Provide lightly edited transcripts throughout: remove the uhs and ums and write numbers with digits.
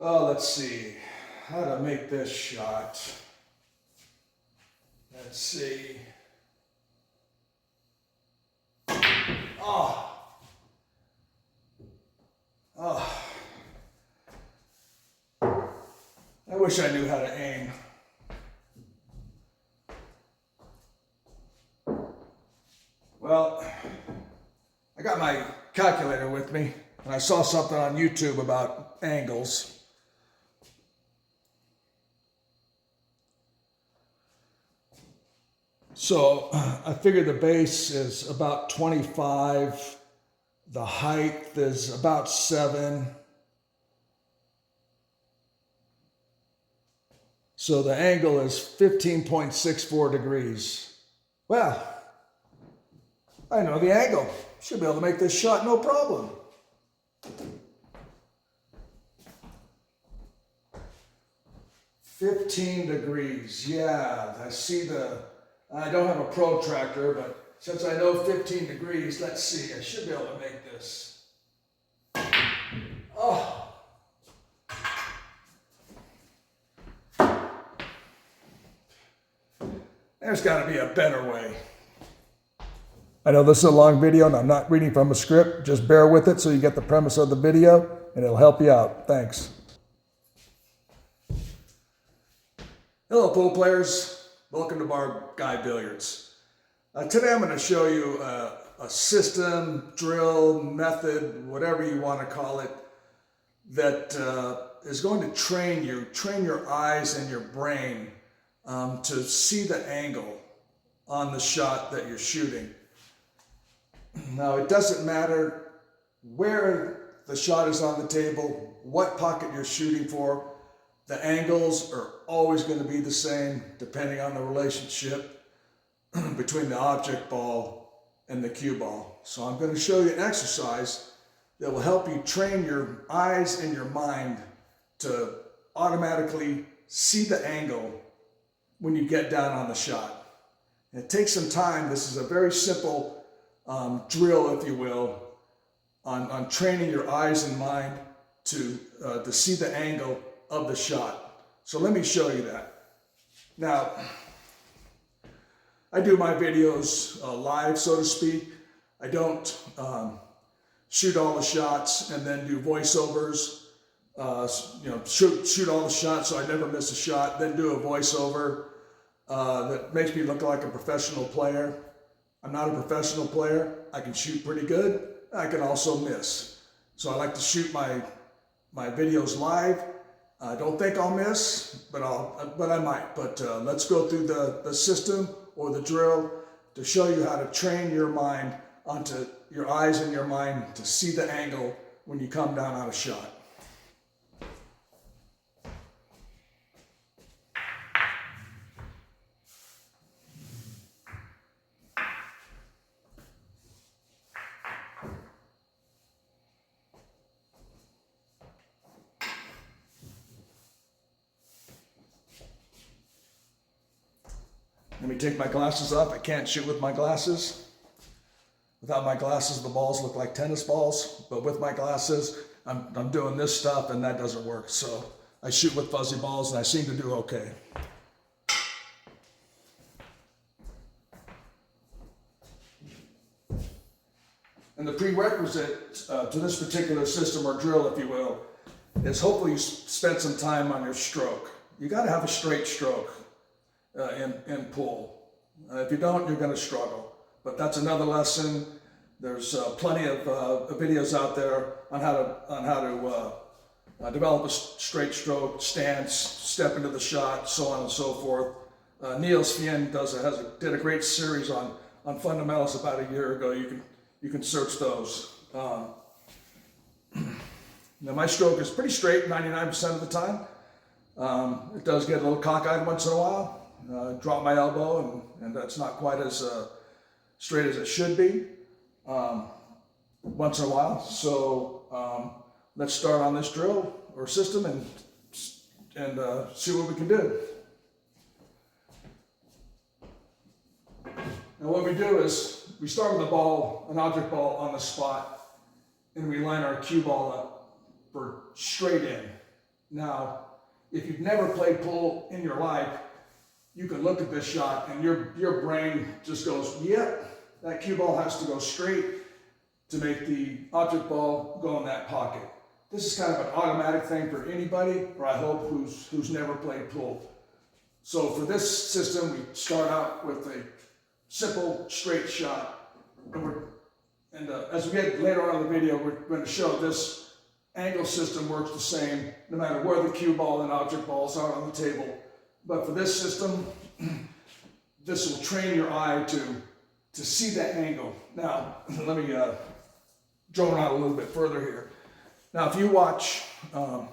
Let's see how to make this shot. Let's see. Oh. Oh. I wish I knew how to aim. Well, I got my calculator with me, and I saw something on YouTube about angles. So I figured the base is about 25, the height is about 7. So the angle is 15.64 degrees. Well, I know the angle. Should be able to make this shot no problem. $15 degrees. Yeah, I see I don't have a protractor, but since I know 15 degrees, let's see. I should be able to make this. Oh. There's got to be a better way. I know this is a long video and I'm not reading from a script. Just bear with it so you get the premise of the video and it'll help you out. Thanks. Hello pool players. Welcome to Bar Guy Billiards. Today I'm going to show you a system, drill, method, whatever you want to call it, that is going to train your eyes and your brain to see the angle on the shot that you're shooting. Now, it doesn't matter where the shot is on the table, what pocket you're shooting for, the angles are always going to be the same depending on the relationship between the object ball and the cue ball. So I'm going to show you an exercise that will help you train your eyes and your mind to automatically see the angle when you get down on the shot. And it takes some time. This is a very simple drill, if you will, on training your eyes and mind to see the angle of the shot. So let me show you that. Now, I do my videos live, so to speak. I don't shoot all the shots and then do voiceovers. Shoot all the shots so I never miss a shot, then do a voiceover that makes me look like a professional player. I'm not a professional player. I can shoot pretty good. I can also miss. So I like to shoot my videos live. I don't think I'll miss, but I might. But let's go through the system or the drill to show you how to train your mind onto your eyes and your mind to see the angle when you come down on a shot. Let me take my glasses off. I can't shoot with my glasses. Without my glasses, the balls look like tennis balls. But with my glasses, I'm doing this stuff and that doesn't work. So I shoot with fuzzy balls and I seem to do okay. And the prerequisite to this particular system or drill, if you will, is hopefully you spent some time on your stroke. You got to have a straight stroke. In pool. If you don't, you're going to struggle. But that's another lesson. There's plenty of videos out there on how to develop a straight stroke, stance, step into the shot, so on and so forth. Niels Fien did a great series on fundamentals about a year ago. You can search those. Now my stroke is pretty straight 99% of the time. It does get a little cockeyed once in a while. Drop my elbow and that's not quite as straight as it should be once in a while. So let's start on this drill or system and see what we can do. Now what we do is we start with an object ball on the spot, and we line our cue ball up for straight in. Now, if you've never played pool in your life, you can look at this shot and your brain just goes, yep, that cue ball has to go straight to make the object ball go in that pocket. This is kind of an automatic thing for anybody, or I hope, who's never played pool. So for this system, we start out with a simple straight shot. And as we get later on in the video, we're going to show this angle system works the same no matter where the cue ball and object balls are on the table. But for this system, this will train your eye to see that angle. Now, let me drone out a little bit further here. Now, if you watch some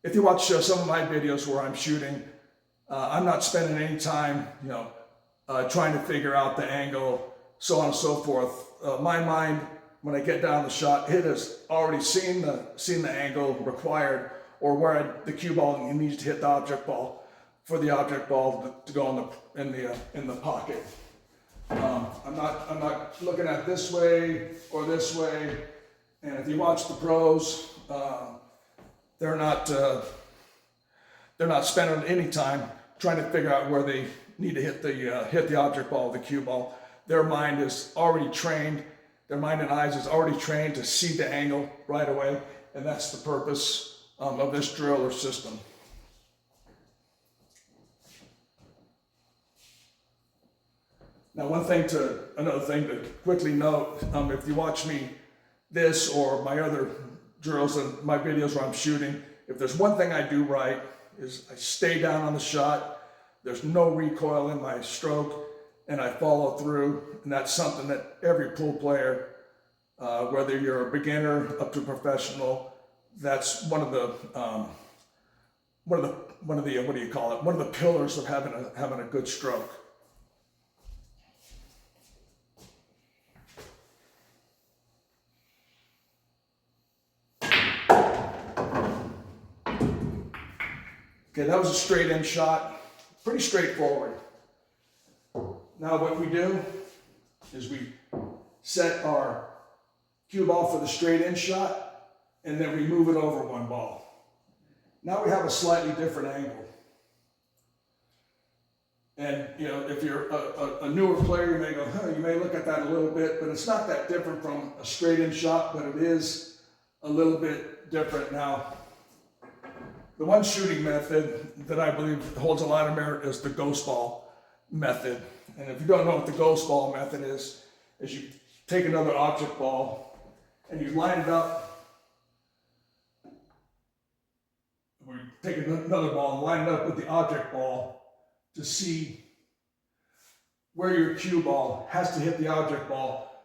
of my videos where I'm shooting, I'm not spending any time, trying to figure out the angle, so on and so forth. My mind, when I get down the shot, it has already seen the angle required, or where the cue ball needs to hit the object ball for the object ball to go in the pocket. I'm not looking at this way or this way. And if you watch the pros, they're not spending any time trying to figure out where they need to hit the object ball, the cue ball. Their mind is already trained. Their mind and eyes is already trained to see the angle right away, and that's the purpose of this drill or system. Now, another thing to quickly note, if you watch me this or my other drills and my videos where I'm shooting, if there's one thing I do right is I stay down on the shot, there's no recoil in my stroke, and I follow through. And that's something that every pool player, whether you're a beginner up to professional, that's one of the pillars of having a good stroke. Okay, that was a straight in shot, pretty straightforward. Now what we do is we set our cue ball for the straight in shot, and then we move it over one ball. Now we have a slightly different angle. And if you're a newer player, you may go, you may look at that a little bit, but it's not that different from a straight in shot, but it is a little bit different. Now, the one shooting method that I believe holds a lot of merit is the ghost ball method. And if you don't know what the ghost ball method is you take another object ball and you line it up. We take another ball and line it up with the object ball to see where your cue ball has to hit the object ball,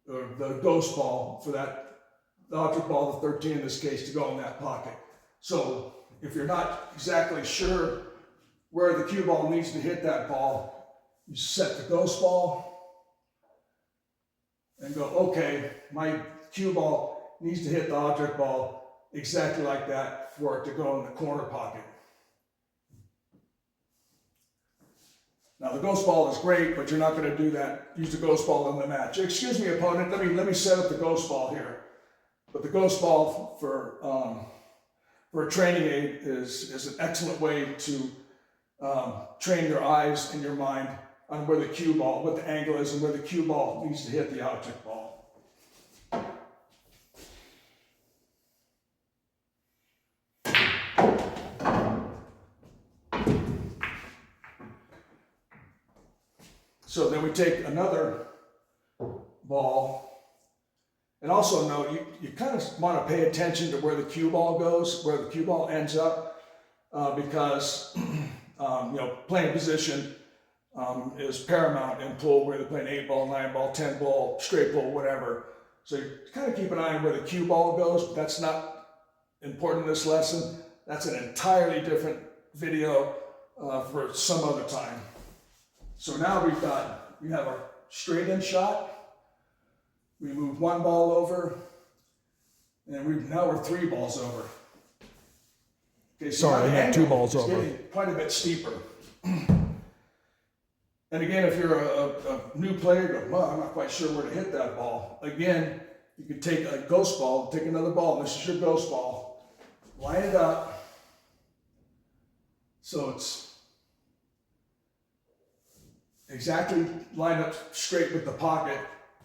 or the ghost ball, for the object ball, the 13 in this case, to go in that pocket. So if you're not exactly sure where the cue ball needs to hit that ball, you set the ghost ball and go, okay, my cue ball needs to hit the object ball exactly like that for it to go in the corner pocket. Now the ghost ball is great, but you're not going to do that. Use the ghost ball in the match. Excuse me, opponent. Let me set up the ghost ball here. But the ghost ball for a training aid is an excellent way to train your eyes and your mind on where the cue ball, what the angle is, and where the cue ball needs to hit the object ball. So then we take another ball. And also note, you kind of want to pay attention to where the cue ball goes, where the cue ball ends up, because playing position is paramount in pool, whether you're playing 8 ball, 9 ball, 10 ball, straight ball, whatever. So you kind of keep an eye on where the cue ball goes, but that's not important in this lesson. That's an entirely different video for some other time. So now we have our straight in shot. We move one ball over, and now we're 3 balls over. Okay, so sorry, I had 2 balls over. Getting quite a bit steeper. And again, if you're a new player, go, well, I'm not quite sure where to hit that ball. Again, you could take a ghost ball, take another ball. This is your ghost ball. line it up so it's exactly lined up straight with the pocket,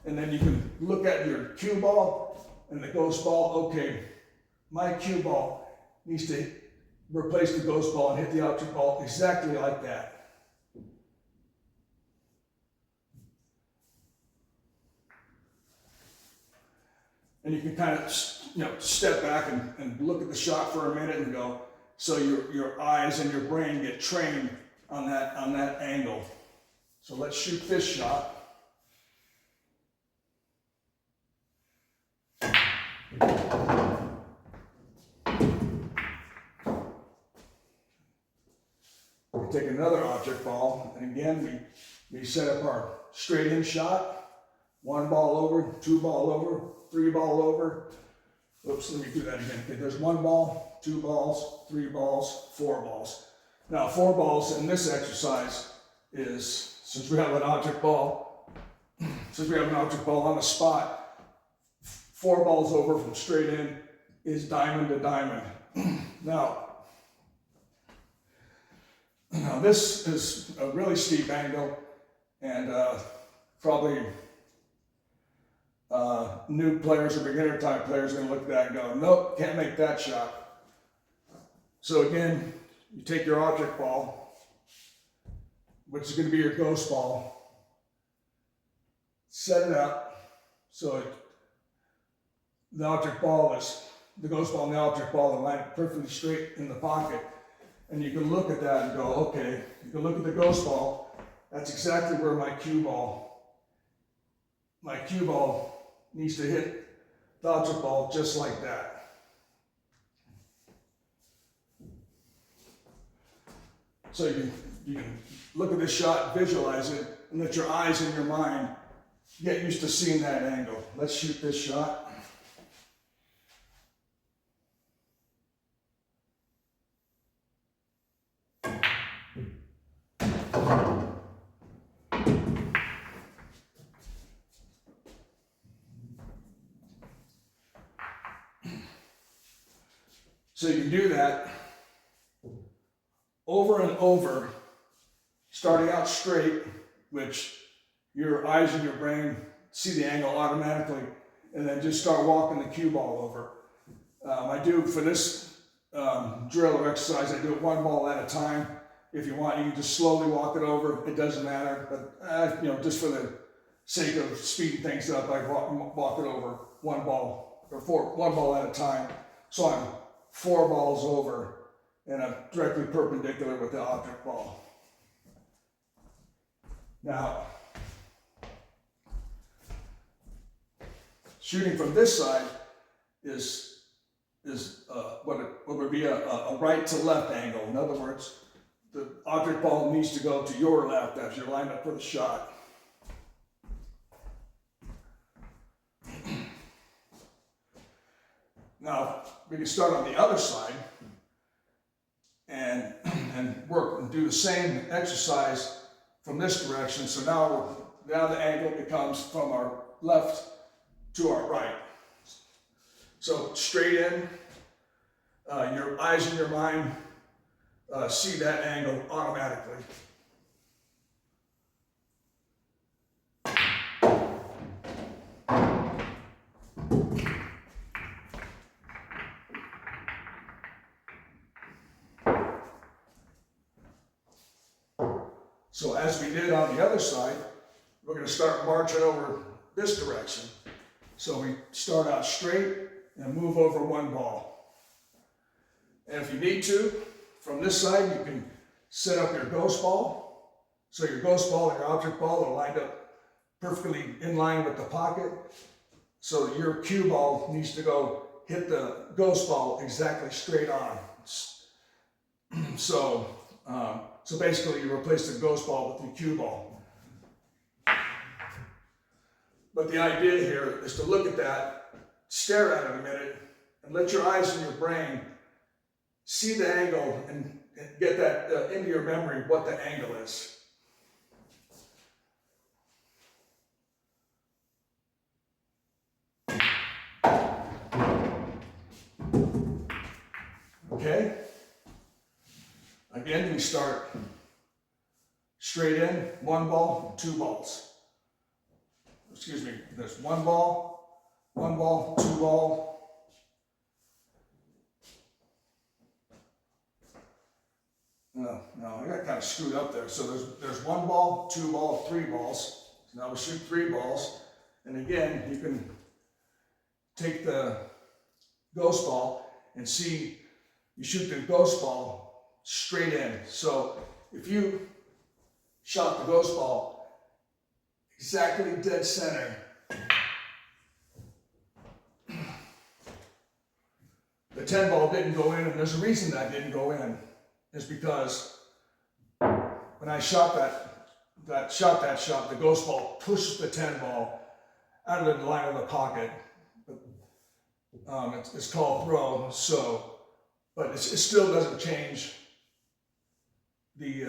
and then you can look at your cue ball and the ghost ball. Okay, my cue ball needs to replace the ghost ball and hit the object ball exactly like that. And you can kind of, step back and look at the shot for a minute and go, so your eyes and your brain get trained on that angle. So let's shoot this shot. We take another object ball, and again we set up our straight in shot. 1 ball over, 2 ball over, 3 ball over. Oops, let me do that again. Okay, there's 1 ball, 2 balls, 3 balls, 4 balls. Now 4 balls in this exercise is, since we have an object ball on the spot, 4 balls over from straight in is diamond to diamond. Now this is a really steep angle, and probably new players or beginner type players are going to look at that and go, nope, can't make that shot. So again, you take your object ball, which is going to be your ghost ball, set it up so the ghost ball and the object ball are lined perfectly straight in the pocket. And you can look at that and go, okay, you can look at the ghost ball, that's exactly where my cue ball needs to hit the object ball just like that. So you can look at this shot, visualize it, and let your eyes and your mind get used to seeing that angle. Let's shoot this shot. So you can do that over and over, starting out straight, which your eyes and your brain see the angle automatically, and then just start walking the cue ball over. I do, for this drill or exercise, I do it 1 ball at a time. If you want, you can just slowly walk it over. It doesn't matter, but just for the sake of speeding things up, I walk it over 1 ball or 1 ball at a time. So I'm 4 balls over, and I'm directly perpendicular with the object ball. Now, shooting from this side is what would be a right to left angle. In other words, the object ball needs to go to your left as you're lined up for the shot. Now, we can start on the other side and work and do the same exercise from this direction. So now the angle becomes from our left to our right. So straight in, your eyes and your mind see that angle automatically. So as we did on the other side, we're going to start marching over this direction. So we start out straight and move over 1 ball. And if you need to, from this side, you can set up your ghost ball. So your ghost ball and your object ball are lined up perfectly in line with the pocket. So your cue ball needs to go hit the ghost ball exactly straight on. So basically you replace the ghost ball with the cue ball. But the idea here is to look at that, stare at it a minute, and let your eyes and your brain see the angle and get that into your memory what the angle is. again, we start straight in, 1 ball, 2 balls. Excuse me, there's 1 ball, 2 ball. No, I got kind of screwed up there. So there's 1 ball, 2 ball, 3 balls. So now we shoot 3 balls. And again, you can take the ghost ball and see, you shoot the ghost ball straight in. So if you shot the ghost ball exactly dead center, the 10 ball didn't go in, and there's a reason that didn't go in. Is because when I shot that shot, the ghost ball pushed the 10 ball out of the line of the pocket. It's called throw, so, but it still doesn't change the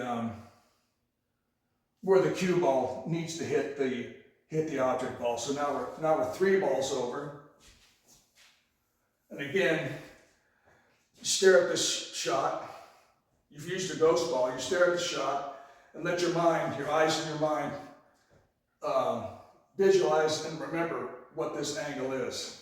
where the cue ball needs to hit the object ball. So now we're 3 balls over, and again, you stare at this shot. You've used the ghost ball. You stare at the shot and let your eyes and your mind visualize and remember what this angle is.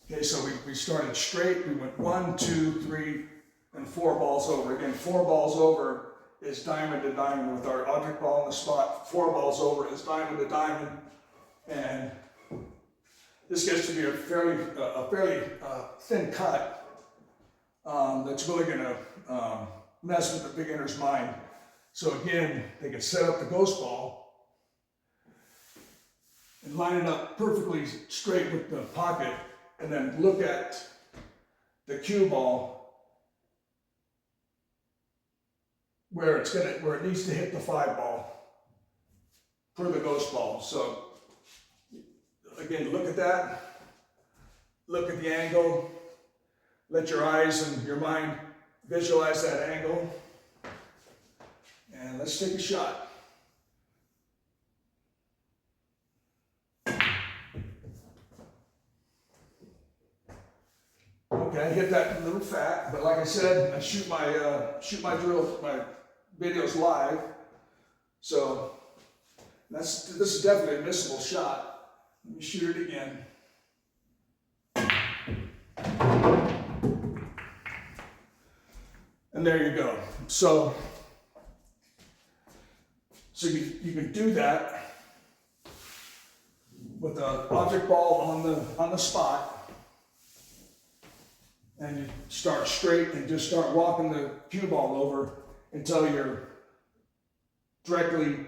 Okay, so we started straight. We went 1, 2, 3, and 4 balls over. Again, 4 balls over is diamond to diamond with our object ball in the spot. 4 balls over is diamond to diamond, and this gets to be a fairly thin cut that's really going to mess with the beginner's mind. So again, they can set up the ghost ball and line it up perfectly straight with the pocket, and then look at the cue ball where it needs to hit the 5 ball for the ghost ball. So again, look at that, look at the angle, let your eyes and your mind visualize that angle, and let's take a shot. Okay, I hit that a little fat, but like I said, I shoot my drill, my videos live, so this is definitely a missable shot. Let me shoot it again. And there you go. So you can do that with the object ball on the spot. And you start straight and just start walking the cue ball over until you're directly,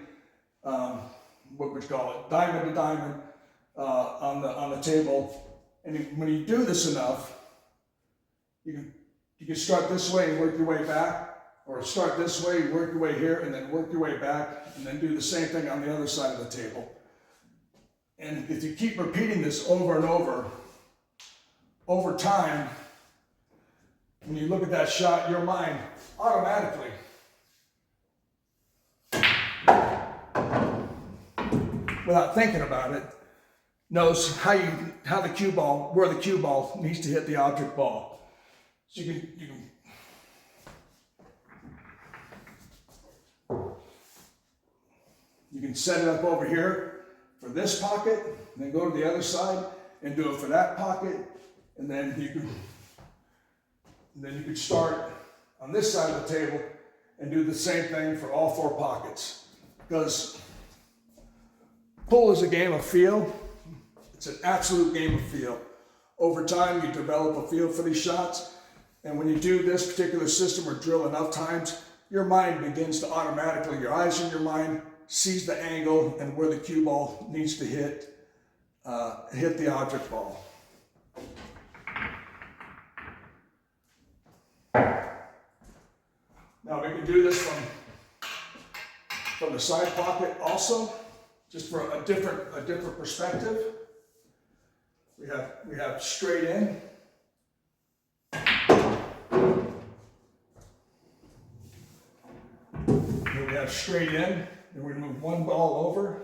what would you call it, diamond to diamond on the table. And when you do this enough, you can start this way and work your way back, or start this way, work your way here, and then work your way back, and then do the same thing on the other side of the table. And if you keep repeating this over and over time, when you look at that shot, your mind automatically without thinking about it, knows how the cue ball, where the cue ball needs to hit the object ball. So you can set it up over here for this pocket, and then go to the other side and do it for that pocket, and then you can start on this side of the table and do the same thing for all 4 pockets. Because pool is a game of feel. It's an absolute game of feel. Over time, you develop a feel for these shots. And when you do this particular system or drill enough times, your mind begins to automatically, your eyes and your mind sees the angle and where the cue ball needs to hit the object ball. Now we can do this from the side pocket also, just for a different perspective. We have straight in, straight in, and we're gonna move one ball over.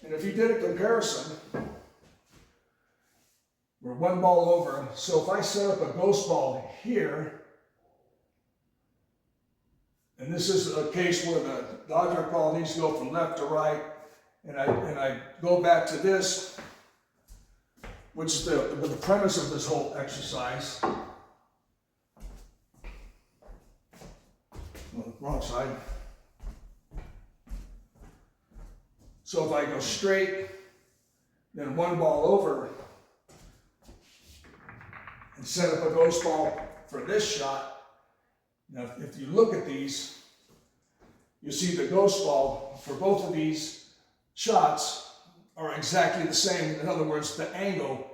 And if you did a comparison, we're one ball over. So if I set up a ghost ball here, and this is a case where the object ball needs to go from left to right, and I go back to this, which is the premise of this whole exercise. Well, wrong side. So if I go straight, then one ball over, and set up a ghost ball for this shot. Now, if you look at these, you see the ghost ball for both of these shots are exactly the same. In other words, the angle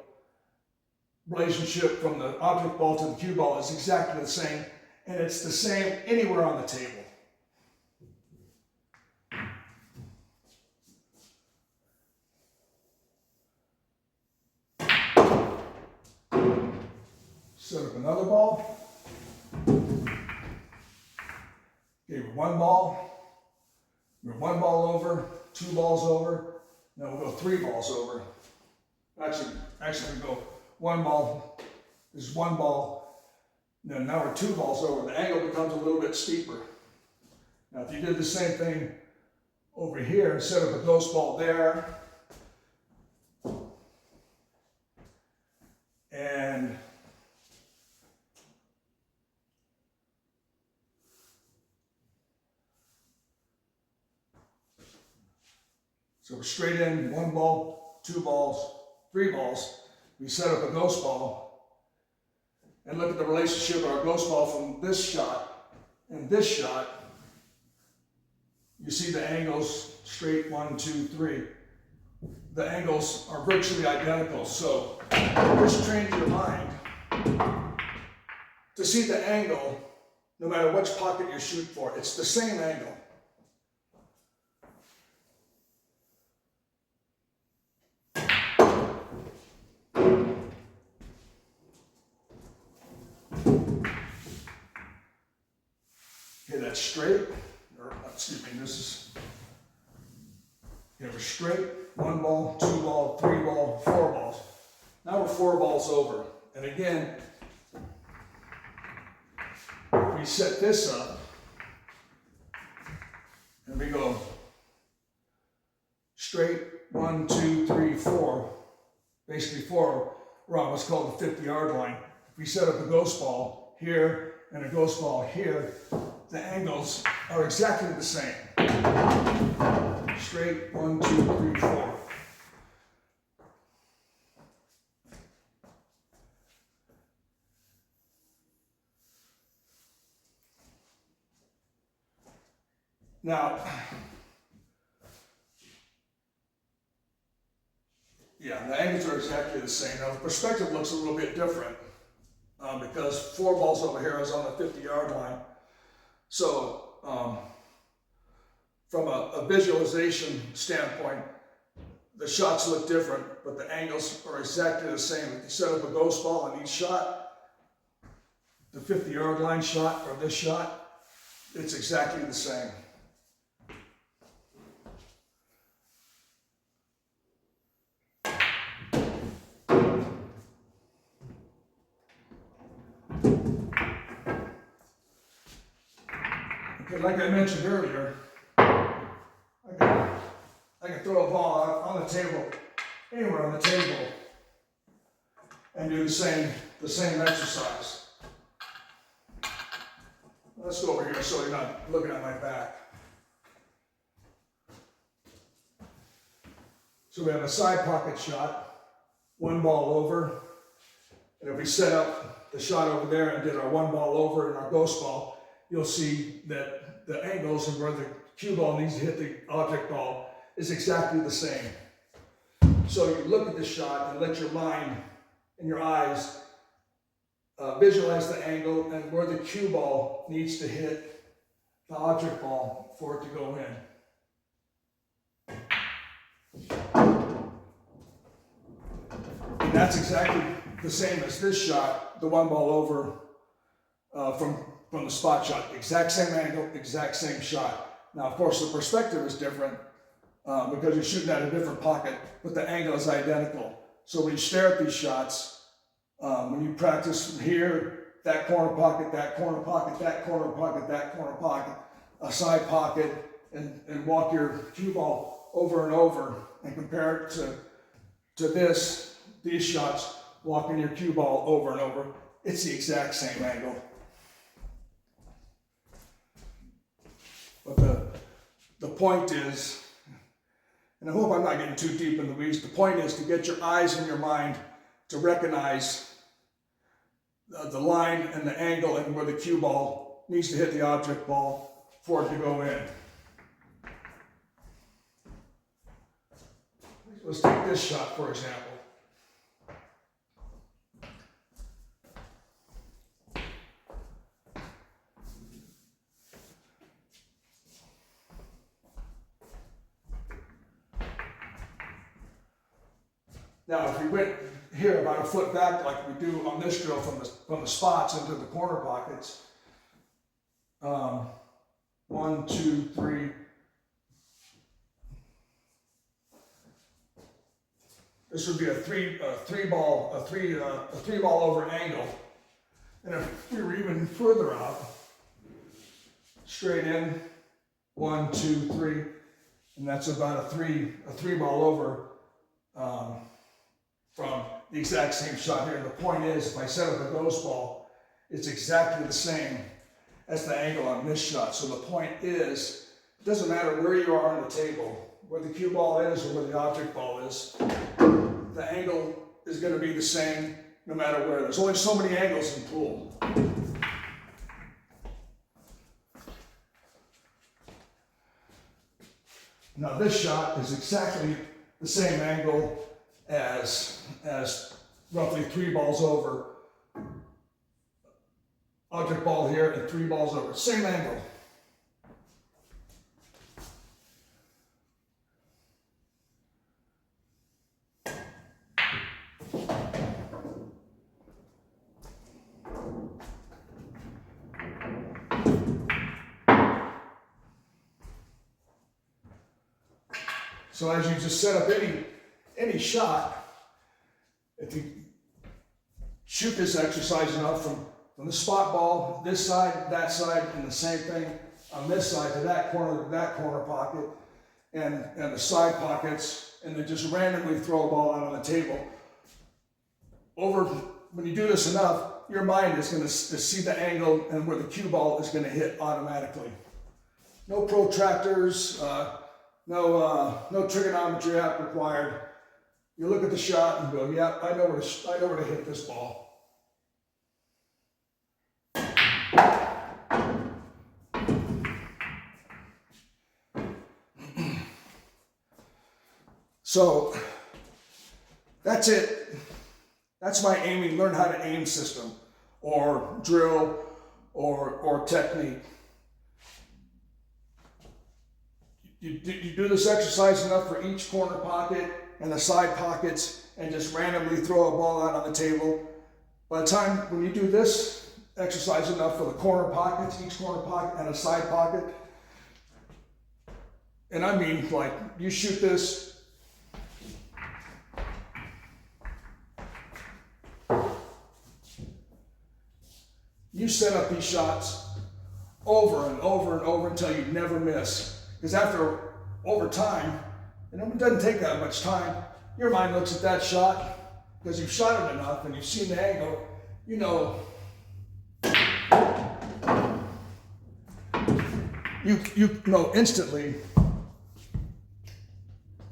relationship from the object ball to the cue ball is exactly the same, and it's the same anywhere on the table. Set up another ball. Okay, one ball. We're one ball over, two balls over. Now we'll go three balls over. Actually we go one ball. This is one ball. Now we're two balls over. The angle becomes a little bit steeper. Now if you did the same thing over here, set up a ghost ball there, and so we're straight in, one ball, two balls, three balls. We set up a ghost ball, and look at the relationship of our ghost ball from this shot and this shot. You see the angles straight, 1, 2, 3. The angles are virtually identical. So just train your mind to see the angle, no matter which pocket you shoot for. It's the same angle. Okay, that's straight, or excuse me, this is, we're straight, one ball, two ball, three ball, four balls. Now we're four balls over. And again, we set this up, and we go straight, 1, 2, 3, 4, basically four, we're on what's called the 50-yard line. If we set up a ghost ball here and a ghost ball here, the angles are exactly the same. Straight, 1, 2, 3, 4. Now, yeah, the angles are exactly the same. Now, the perspective looks a little bit different because four balls over here is on the 50-yard line. So, from a visualization standpoint, the shots look different, but the angles are exactly the same. If you set up a ghost ball on each shot, the 50-yard line shot or this shot, it's exactly the same. Like I mentioned earlier, I can throw a ball out on the table, anywhere on the table, and do the same exercise. Let's go over here so you're not looking at my back. So we have a side pocket shot, one ball over, and if we set up the shot over there and did our one ball over and our ghost ball, you'll see that the angles and where the cue ball needs to hit the object ball is exactly the same. So you look at the shot and let your mind and your eyes visualize the angle and where the cue ball needs to hit the object ball for it to go in. And that's exactly the same as this shot, the one ball over from from the spot shot. Exact same angle, exact same shot. Now, of course, the perspective is different because you're shooting at a different pocket, but the angle is identical. So when you stare at these shots, when you practice from here, that corner pocket, that corner pocket, that corner pocket, that corner pocket, a side pocket, and walk your cue ball over and over and compare it to these shots, walking your cue ball over and over. It's the exact same angle. But the point is, and I hope I'm not getting too deep in the weeds, the point is to get your eyes and your mind to recognize the line and the angle and where the cue ball needs to hit the object ball for it to go in. Let's take this shot, for example. Now, if we went here about a foot back like we do on this drill from the spots into the corner pockets, 1, 2, 3. This would be a three ball over angle. And if we were even further out, straight in, 1, 2, 3, and that's about a three ball over from the exact same shot here. And the point is, if I set up a ghost ball, it's exactly the same as the angle on this shot. So the point is, it doesn't matter where you are on the table, where the cue ball is or where the object ball is, the angle is going to be the same no matter where. There's only so many angles in pool. Now this shot is exactly the same angle as roughly 3 balls over. Object ball here and 3 balls over. Same angle. So as you just set up any shot, if you shoot this exercise enough from the spot ball, this side, and the same thing on this side to that corner pocket, and the side pockets, and then just randomly throw a ball out on the table. When you do this enough, your mind is going to see the angle and where the cue ball is going to hit automatically. No protractors, no trigonometry app required. You look at the shot and go, yeah, I know where to hit this ball. So that's it. That's my aiming, learn how to aim system, or drill, or technique. You do this exercise enough for each corner pocket and the side pockets, and just randomly throw a ball out on the table. By the time when you do this exercise enough for the corner pockets, each corner pocket and a side pocket, and I mean like you shoot this you set up these shots over and over and over until you never miss. Because over time, and it doesn't take that much time, your mind looks at that shot, because you've shot it enough and you've seen the angle, you know instantly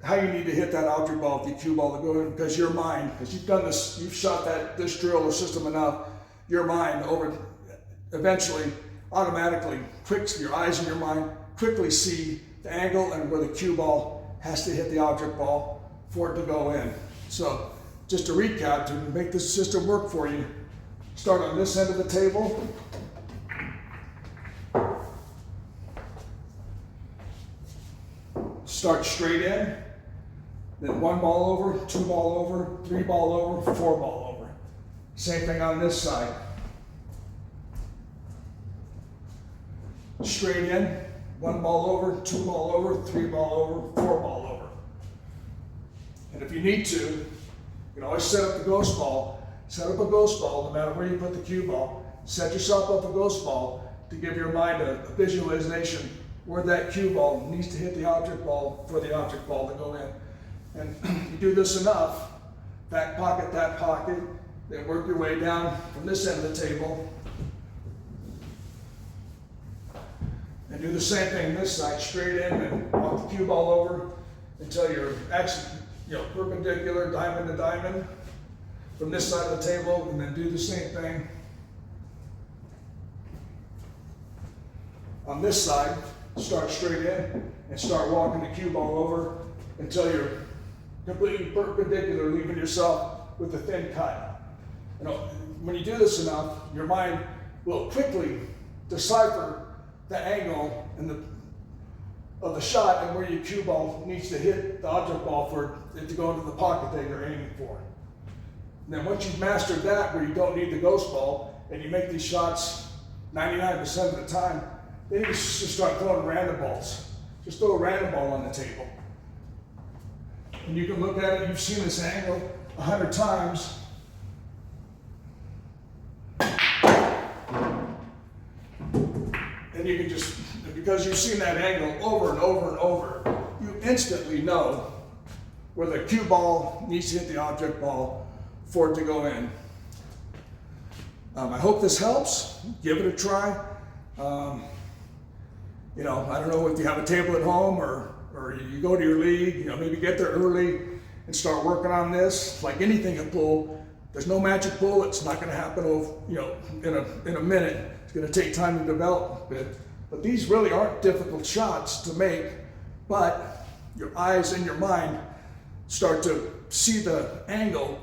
how you need to hit that object ball with your cue ball to go in, because your mind, because you've done this, you've shot this drill or system enough, your mind eventually, automatically, your eyes and your mind quickly see the angle and where the cue ball has to hit the object ball for it to go in. So, just to recap, to make this system work for you, start on this end of the table. Start straight in, then 1 ball over, 2 ball over, 3 ball over, 4 ball over. Same thing on this side. straight in, 1 ball over, 2 ball over, 3 ball over, 4 ball over. And if you need to, you can always set up the ghost ball. Set up a ghost ball, no matter where you put the cue ball. Set yourself up a ghost ball to give your mind a visualization where that cue ball needs to hit the object ball for the object ball to go in. And you do this enough, back pocket that pocket, then work your way down from this end of the table. And do the same thing this side, straight in and walk the cue ball over until you're actually, perpendicular, diamond to diamond from this side of the table, and then do the same thing on this side. Start straight in and start walking the cue ball over until you're completely perpendicular, leaving yourself with a thin cut. When you do this enough, your mind will quickly decipher the angle of the shot and where your cue ball needs to hit the object ball for it to go into the pocket that you're aiming for. And then once you've mastered that, where you don't need the ghost ball, and you make these shots 99% of the time, then you just start throwing random balls. Just throw a random ball on the table. And you can look at it, you've seen this angle 100 times. And you can just, because you've seen that angle over and over and over, you instantly know where the cue ball needs to hit the object ball for it to go in. I hope this helps. Give it a try. I don't know if you have a table at home or you go to your league, maybe get there early and start working on this. Like anything at pool, there's no magic pool. It's not going to happen in a minute. It's going to take time to develop it. But these really aren't difficult shots to make, but your eyes and your mind start to see the angle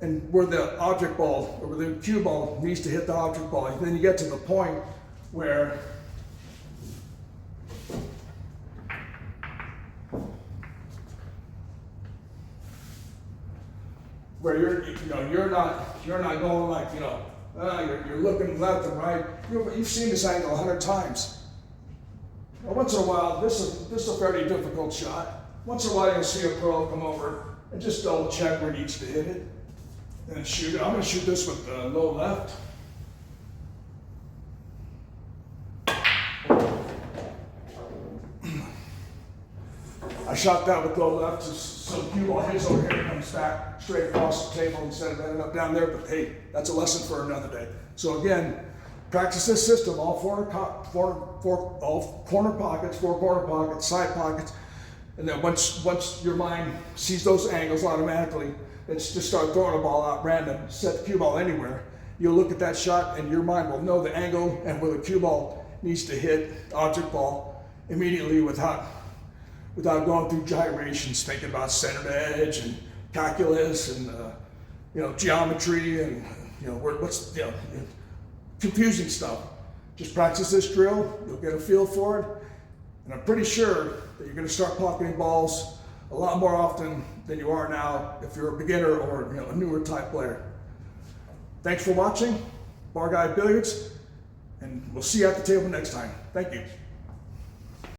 and where the object ball or where the cue ball needs to hit the object ball. And then you get to the point where you're not going like, you're looking left and right. You've seen this angle 100 times. Now, once in a while, this is a fairly difficult shot. Once in a while, you'll see a pro come over and just double check where it needs to hit it and shoot it. I'm going to shoot this with the low left. I shot that with low left, so the cue ball hits over here and comes back straight across the table instead of ending up down there. But hey, that's a lesson for another day. So again, practice this system, all four corner pockets, side pockets, and then once your mind sees those angles automatically, it's just start throwing a ball out random, set the cue ball anywhere. You'll look at that shot and your mind will know the angle and where the cue ball needs to hit the object ball immediately without going through gyrations, thinking about centered edge and calculus and geometry and confusing stuff. Just practice this drill, you'll get a feel for it, and I'm pretty sure that you're going to start pocketing balls a lot more often than you are now if you're a beginner or a newer type player. Thanks for watching Bar Guy Billiards, and we'll see you at the table next time. Thank you.